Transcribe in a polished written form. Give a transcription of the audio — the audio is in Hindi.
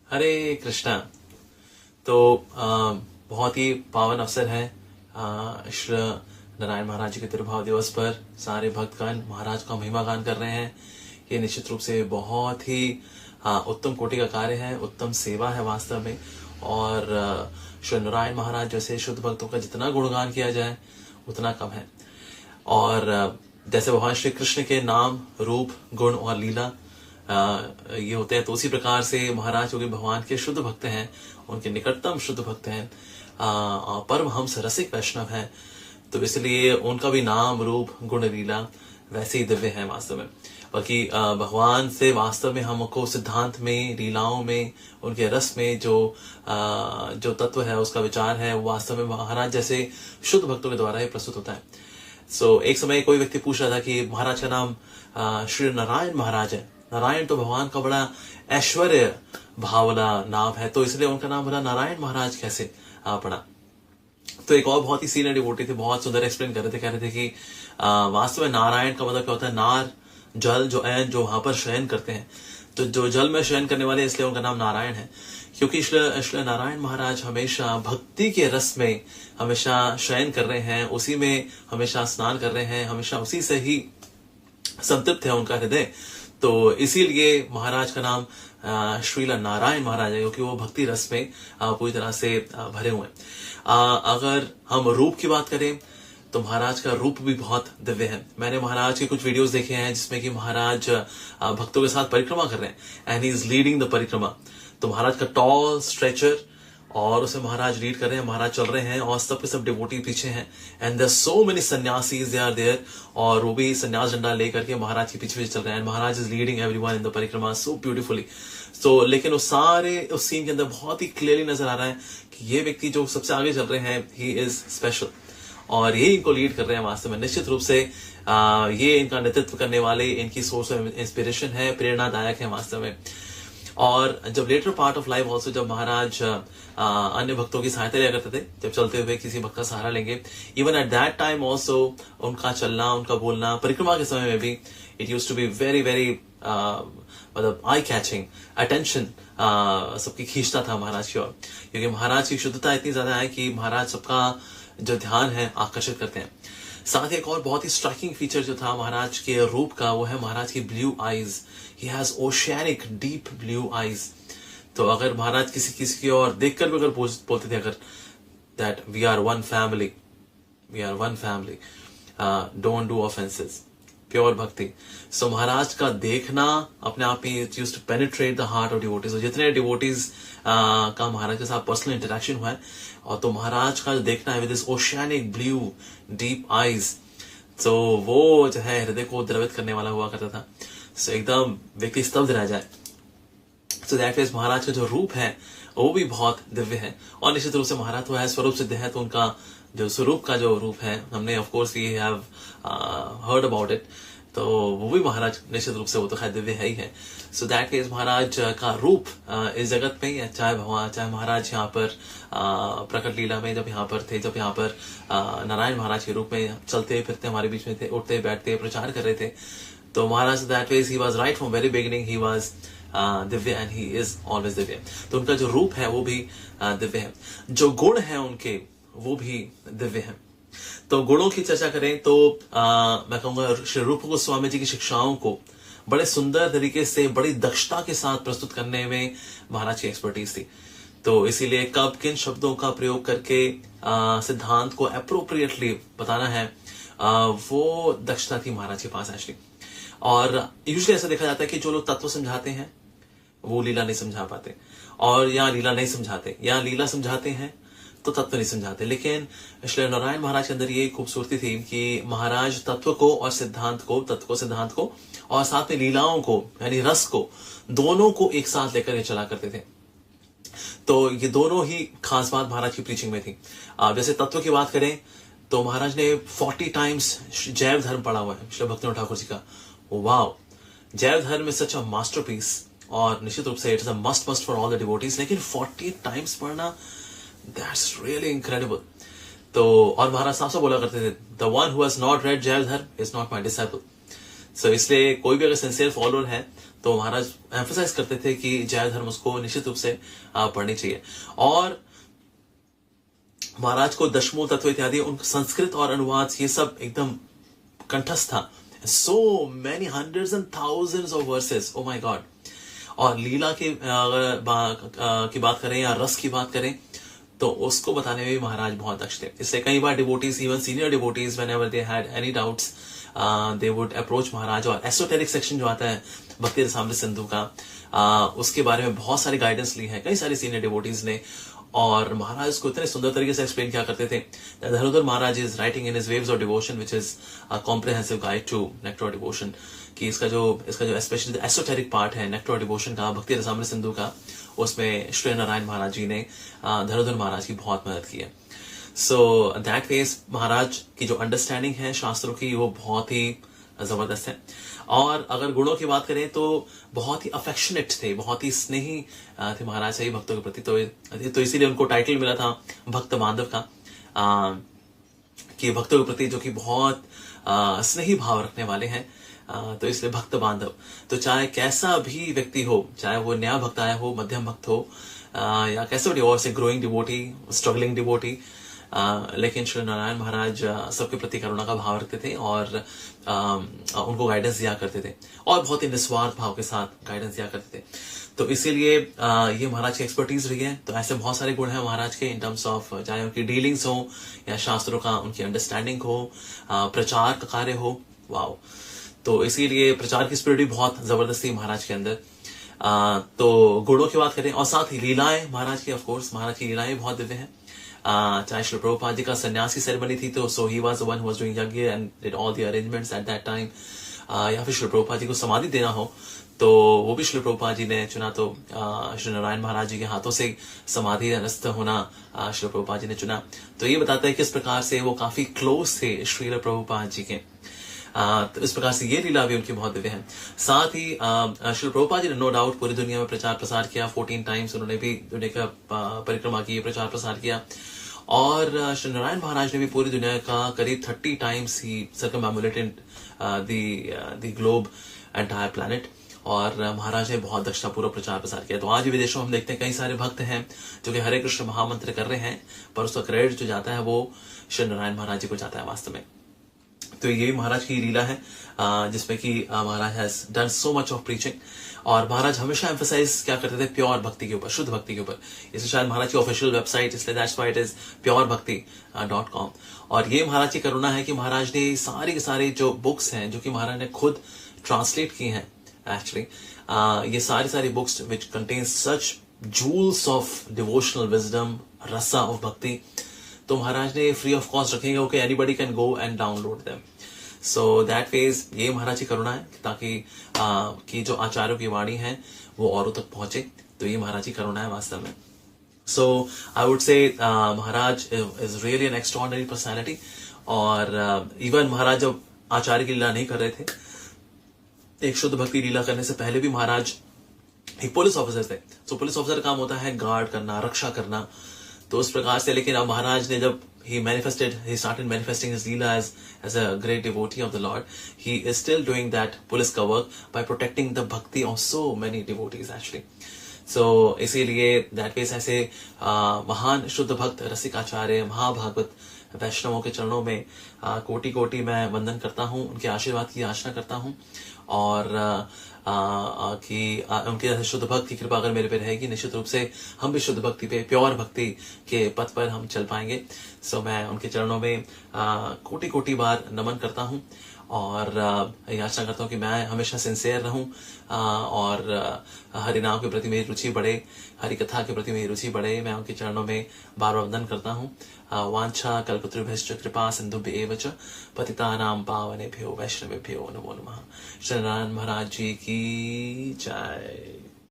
हरे कृष्णा। तो बहुत ही पावन अवसर है। श्री नारायण महाराज जी के तिरुभाव दिवस पर सारे भक्तगण महाराज का महिमा गान कर रहे हैं। ये निश्चित रूप से बहुत ही उत्तम कोटि का कार्य है, उत्तम सेवा है वास्तव में। और श्री नारायण महाराज जैसे शुद्ध भक्तों का जितना गुणगान किया जाए उतना कम है। और जैसे भगवान श्री कृष्ण के नाम, रूप, गुण और लीला ये होते हैं, तो उसी प्रकार से महाराज जो कि भगवान के शुद्ध भक्त हैं, उनके निकटतम शुद्ध भक्त हैं, परमहंस रसिक वैष्णव हैं, तो इसलिए उनका भी नाम, रूप, गुण, लीला वैसे ही दिव्य है वास्तव में। बाकी भगवान से वास्तव में हमको सिद्धांत में, लीलाओं में, उनके रस में जो तत्व है, उसका विचार है, वो वास्तव में महाराज जैसे शुद्ध भक्तों के द्वारा ही प्रस्तुत होता है। एक समय कोई व्यक्ति पूछ रहा था कि महाराज का नाम श्री नारायण महाराज है। नारायण तो भगवान का बड़ा ऐश्वर्य भावना नाम है, तो इसलिए उनका नाम बड़ा नारायण महाराज कैसे पड़ा। तो एक और बहुत ही सीनियर डिवोटी थे, बहुत सुंदर एक्सप्लेन कर रहे थे, कह रहे थे कि वास्तव में नारायण का मतलब क्या होता है, नार जल, जो ऐन जो वहां पर शयन करते हैं, तो जो जल में शयन करने वाले, इसलिए उनका नाम नारायण है। क्योंकि श्री नारायण महाराज हमेशा भक्ति के रस में हमेशा शयन कर रहे हैं, उसी में हमेशा स्नान कर रहे हैं, हमेशा उसी से ही संतृप्त है उनका हृदय। तो इसीलिए महाराज का नाम श्रीला नारायण महाराज है, क्योंकि वो भक्ति रस में पूरी तरह से भरे हुए हैं। अगर हम रूप की बात करें तो महाराज का रूप भी बहुत दिव्य है। मैंने महाराज के कुछ वीडियोस देखे हैं जिसमें कि महाराज भक्तों के साथ परिक्रमा कर रहे हैं and he is leading the परिक्रमा। तो महाराज का टॉल स्ट्रेचर और उसे महाराज लीड कर रहे हैं, महाराज चल रहे हैं और सब के सब डिवोटी पीछे हैं एंड देयर सो मेनी सन्यासीज दे आर देयर, और वो भी सन्यास डंडा लेकर के महाराज के पीछे चल रहे हैं। Maharaj is leading everyone in the parikrama so beautifully. लेकिन उस सीन के अंदर बहुत ही क्लियरली नजर आ रहा है कि ये व्यक्ति जो सबसे आगे चल रहे हैं, ही इज स्पेशल और ये इनको लीड कर रहे हैं वास्तव में। निश्चित रूप से ये इनका नेतृत्व करने वाले, इनकी सोर्स ऑफ इंस्पिरेशन है, प्रेरणादायक है वास्तव में। और जब later part of life also, जब महाराज अन्य भक्तों की सहायता लिया करते थे, जब चलते हुए किसी भक्त का सहारा लेंगे, even at that time also उनका चलना, उनका बोलना परिक्रमा के समय में भी it use to be very very मतलब आई कैचिंग, अटेंशन सबकी खींचता था महाराज की ओर, क्योंकि महाराज की शुद्धता इतनी ज्यादा है कि महाराज सबका जो ध्यान है आकर्षित करते हैं। साथ ही एक और बहुत ही स्ट्राइकिंग फीचर जो था महाराज के रूप का, वो है महाराज की blue eyes. He has oceanic deep blue eyes. तो अगर महाराज किसी की ओर देखकर भी अगर बोलते थे अगर that we are one family, don't do offenses, pure भक्ति। सो महाराज का देखना अपने आप में it used to penetrate the heart of devotees. और जितने डिवोटीज का महाराज के साथ पर्सनल इंटरेक्शन हुआ है, और तो महाराज का जो देखना है with this oceanic blue deep eyes, तो वो जो है हृदय को द्रवित करने वाला हुआ करता था। सो एकदम व्यक्ति स्तब्ध रह जाए। सो दैट मीन्स महाराज का जो रूप है वो भी बहुत दिव्य है। और निश्चित रूप से महाराज तो है स्वरूप सिद्ध है, तो उनका जो स्वरूप का जो रूप है, हमने of course we have heard about it, तो वो भी महाराज निश्चित रूप से वो तो खैर दिव्य है ही है। सो दैट मीन्स महाराज का रूप इस जगत में ही, चाहे भगवान, चाहे महाराज यहाँ पर प्रकट लीला में जब यहाँ पर थे, जब यहाँ पर नारायण महाराज के रूप में चलते फिरते हमारे बीच में थे, उठते बैठते प्रचार कर रहे थे, तो Maharaj that means he was right from very beginning, he was divya and he is always divya. तो उनका जो रूप है वो भी दिव्य है, जो गुण है उनके वो भी दिव्य है। तो गुणों की चर्चा करें तो मैं कहूंगा श्री रूप गोस्वामी जी की शिक्षाओं को बड़े सुंदर तरीके से, बड़ी दक्षता के साथ प्रस्तुत करने में महाराज की एक्सपर्टीज थी। तो इसीलिए कब किन शब्दों का प्रयोग करके सिद्धांत को अप्रोप्रिएटली बताना है, वो दक्षता थी महाराज के पास एक्चुअली। और यूजुअली ऐसा देखा जाता है कि जो लोग तत्व समझाते हैं वो लीला नहीं समझा पाते, और या लीला नहीं समझाते, या लीला समझाते हैं तो तत्व नहीं समझाते। लेकिन श्री नारायण महाराज के अंदर ये खूबसूरती थी कि महाराज तत्व को और सिद्धांत को, तत्व को, सिद्धांत को, और साथ में लीलाओं को यानी रस को, दोनों को एक साथ लेकर ये चला करते थे। तो ये दोनों ही खास बात महाराज की प्रीचिंग में थी। जैसे तत्व की बात करें तो महाराज ने 40 टाइम्स जैव धर्म पढ़ा हुआ है श्री भक्तिनाथ ठाकुर जी का। वाओ, जैव धर्म इज सच अ मास्टरपीस, और निश्चित रूप से it is a must for all the devotees. लेकिन 40 टाइम्स पढ़ना, दैट्स रियली इनक्रेडिबल। तो और महाराज साहब से बोला करते थे, the one who has not red जैव धर्म इज नॉट माय डिसाइपल। सो इसलिए कोई भी अगर सिंसियर फॉलोअर है तो महाराज एम्फोसाइज करते थे कि जय धर्म उसको निश्चित रूप से पढ़नी चाहिए। और महाराज को दशमूल तत्व इत्यादि उन संस्कृत और अनुवाद ये सब एकदम कंठस्थ था। So many hundreds and thousands of versus, oh my God. और लीला की की बात करें या रस की बात करें तो उसको बताने में भी महाराज बहुत दक्ष थे। इसलिए कई बार devotees, even senior devotees, whenever they had any doubts they would approach Maharaj. और एसोटेरिक सेक्शन जो आता है भक्ति रसामृत सिंधु का, उसके बारे में बहुत सारी गाइडेंस ली है कई सारे सीनियर डिवोटीज ने। और महाराज को इतने सुंदर तरीके से एक्सप्लेन किया करते थे। Dhanurdhar Maharaj is writing in his Waves of Devotion which is a comprehensive guide to Nectar of Devotion, कि इसका जो स्पेशली एसोटेरिक पार्ट है नेक्टर ऑफ डिवोशन का, भक्ति रसामृत सिंधु का, उसमें श्री नारायण महाराज जी ने धनुधर महाराज की बहुत मदद की है। सो दैट वेज महाराज की जो अंडरस्टैंडिंग है शास्त्रों की वो बहुत ही जबरदस्त है। और अगर गुणों की बात करें तो बहुत ही अफेक्शनेट थे, बहुत ही स्नेही थे महाराज सही भक्तों के प्रति। तो इसीलिए उनको टाइटल मिला था भक्त बांधव का, कि भक्तों के प्रति जो कि बहुत स्नेही भाव रखने वाले हैं, तो इसलिए भक्त बांधव। तो चाहे कैसा भी व्यक्ति हो, चाहे वो नया भक्त आया हो, मध्यम भक्त हो, या कैसे भी और से ग्रोइंग डिवोटी, स्ट्रगलिंग डिवोटी, लेकिन श्री नारायण महाराज सबके प्रति करुणा का भाव रखते थे और उनको गाइडेंस दिया करते थे, और बहुत ही निस्वार्थ भाव के साथ गाइडेंस दिया करते थे। तो इसीलिए ये महाराज की एक्सपर्टीज रही है। तो ऐसे बहुत सारे गुण हैं महाराज के इन टर्म्स ऑफ, चाहे उनकी डीलिंग्स हो या शास्त्रों का उनकी अंडरस्टैंडिंग हो, प्रचार का कार्य हो, वाओ। तो इसीलिए प्रचार की स्पिरिट भी बहुत जबरदस्त थी महाराज के अंदर। तो गुणों की बात करें और साथ ही लीलाएं महाराज की, ऑफकोर्स महाराज की लीलाएं बहुत दिव्य हैं। चाहे श्री प्रभुपाद जी का सन्यास की सेरेमनी थी तो so he was the one who was doing yajna and did all the arrangements at that time, या फिर श्री प्रभुपाद जी को समाधि देना हो तो वो भी श्री प्रभुपाद जी ने चुना। तो श्री नारायण महाराज जी के हाथों से समाधि नस्त होना श्री प्रभुपाद जी ने चुना। तो ये बताता है किस प्रकार से वो काफी क्लोज थे श्री प्रभुपाद जी के। तो इस प्रकार से ये लीला भी उनकी बहुत दिव्य है। साथ ही श्री प्रभुपाद जी ने नो डाउट पूरी दुनिया में प्रचार प्रसार किया, 14 टाइम्स उन्होंने भी दुनिया का परिक्रमा की, प्रचार प्रसार किया। और श्री नारायण महाराज ने भी पूरी दुनिया का करीब 30 times he circumambulated the globe, entire planet. और महाराज ने बहुत दक्षतापूर्वक प्रचार प्रसार किया। तो आज भी विदेशों में हम देखते हैं कई सारे भक्त हैं जो कि हरे कृष्ण महामंत्र कर रहे हैं, पर उसका क्रेडिट जो जाता है वो श्री नारायण महाराज जी को जाता है वास्तव में। तो ये महाराज की लीला है जिसमें कि Maharaj has done so much of preaching. और महाराज हमेशा एम्फसाइज क्या करते थे, प्योर भक्ति के ऊपर, शुद्ध भक्ति के ऊपर। इसलिए शायद महाराज की ऑफिशियल वेबसाइट, इसलिए that's why it is purebhakti.com। और ये महाराज की करुणा है कि महाराज ने सारी के सारी जो बुक्स हैं जो कि महाराज ने खुद ट्रांसलेट की हैं एक्चुअली, ये सारी books which contain such jewels of devotional wisdom, rasa of bhakti, तो महाराज ने फ्री ऑफ कॉस्ट रखेंगे, okay anybody can go and download them. So that ways ये महाराज की करुणा है ताकि कि जो आचार्यों की वाणी है वो औरों तक पहुंचे। तो ये महाराज की करुणा है वास्तव में। सो I would say Maharaj is really an extraordinary personality. और इवन महाराज जब आचार्य की लीला नहीं कर रहे थे, एक शुद्ध भक्ति लीला करने से पहले भी महाराज एक पुलिस ऑफिसर थे। सो पुलिस ऑफिसर का काम होता है गार्ड करना, रक्षा करना। तो उस प्रकार से, लेकिन अब महाराज ने जब he started manifesting his leela as a great devotee of the Lord, he is still doing that police का work by protecting the bhakti of so many devotees actually. So इसीलिए that ways ऐसे महान शुद्ध भक्त रसिकाचार्य महाभागवत वैष्णवों के चरणों में कोटि कोटि मैं वंदन करता हूँ, उनके आशीर्वाद की याचना करता हूँ। और कि उनके जैसे शुद्ध भक्त की कृपा अगर मेरे पे रहेगी, निश्चित रूप से हम भी शुद्ध भक्ति पे, प्योर भक्ति के पथ पर हम चल पाएंगे। सो मैं उनके चरणों में कोटि कोटि बार नमन करता हूँ और याचना करता हूँ कि मैं हमेशा सिंसियर रहूं और हरिनाम के प्रति मेरी रुचि बढ़े, हरि कथा के प्रति मेरी रुचि बढ़े। मैं उनके चरणों में बार बार वंदन करता हूँ। वांछा कल्पतरुभ्यश्च कृपा सिंधुभ्य एव च पतितानां पावनेभ्यो वैष्णवेभ्यो नमो नमः। श्री नारायण महाराज जी की जय।